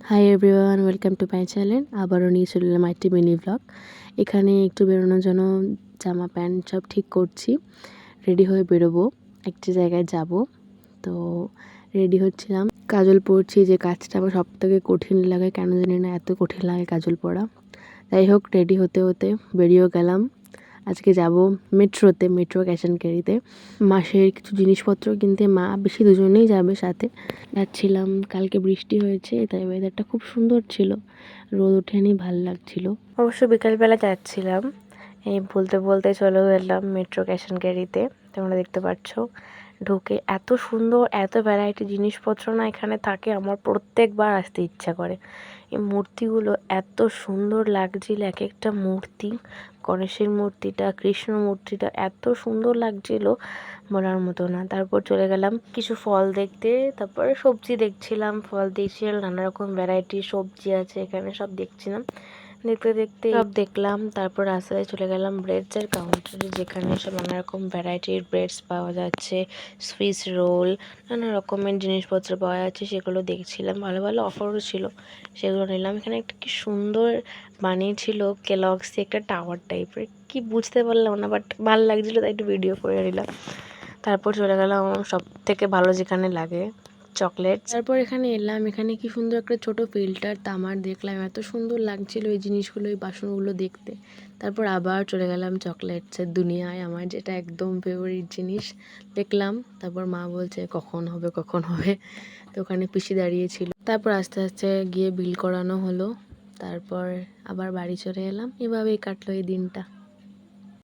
Hi everyone, welcome to my channel. আবারও নিয়ে চলে এলাম একটি মিনি ব্লগ। এখানে একটু বেরোনোর জন্য জামা প্যান্ট সব ঠিক করছি, রেডি হয়ে বেরোবো, একটা জায়গায় যাব। তো রেডি হচ্ছিলাম, কাজল পরছি, যে কাজটা আমার সব থেকে কঠিন লাগে, কেন জানি না এত কঠিন লাগে কাজল পরা। যাই হোক, রেডি হতে হতে বেরিয়েও গেলাম। আজকে যাব মেট্রোতে, মেট্রো ক্যাশ অ্যান্ড ক্যারিতে মাসের কিছু জিনিসপত্র কিনতে। মা বেশি দুজনেই যাবে সাথে। যাচ্ছিলাম, কালকে বৃষ্টি হয়েছে তাই ওয়েদারটা খুব সুন্দর ছিল, রোদ ওঠেনি, ভাল লাগছিল। অবশ্য বিকালবেলা যাচ্ছিলাম, এই বলতে বলতে চলে গেলাম মেট্রো ক্যাশ অ্যান্ড ক্যারিতে। তোমরা দেখতে পাচ্ছ, ঢুকে এত সুন্দর, এত ভ্যারাইটি জিনিসপত্র না এখানে থাকে, আমার প্রত্যেকবার আসতে ইচ্ছা করে। এই মূর্তিগুলো এত সুন্দর লাগছিল, এক একটা মূর্তি, গণেশের মূর্তিটা, কৃষ্ণ মূর্তিটা এত সুন্দর লাগছিল, বলার মতো না। তারপর চলে গেলাম কিছু ফল দেখতে, তারপরে সবজি দেখছিলাম, ফল দেখছিলাম, নানা রকম ভ্যারাইটির সবজি আছে এখানে, সব দেখছিলাম। দেখতে দেখতে সব দেখলাম। তারপর রাস্তায় চলে গেলাম ব্রেডসের কাউন্টারে, যেখানে সব নানা রকম ভ্যারাইটির ব্রেডস পাওয়া যাচ্ছে, সুইস রোল, নানা রকমের জিনিসপত্র পাওয়া যাচ্ছে, সেগুলো দেখছিলাম। ভালো ভালো অফারও ছিল, সেগুলো নিলাম। এখানে একটা কি সুন্দর বানিয়েছিল কেলগস একটা টাওয়ার টাইপের, কি বুঝতে পারলাম না, বাট ভালো লাগছিল তাই একটু ভিডিও করে নিলাম। তারপর চলে গেলাম সব থেকে ভালো যেখানে লাগে, চকলেট। তারপর এখানে এলাম, এখানে কি সুন্দর একটা ছোট ফিল্টার তামার দেখলাম, এত সুন্দর লাগছিল এই জিনিসগুলো, এই বাসনগুলো দেখতে। তারপর আবার চলে গেলাম চকলেটসের দুনিয়ায়, আমার যেটা একদম ফেভারিট জিনিস দেখলাম। তারপর মা বলছে কখন হবে কখন হবে, তো ওখানে পিসি দাঁড়িয়েছিল। তারপর আস্তে আস্তে গিয়ে বিল করানো হলো, তারপর আবার বাড়ি চলে এলাম। এভাবেই কাটলো এই দিনটা।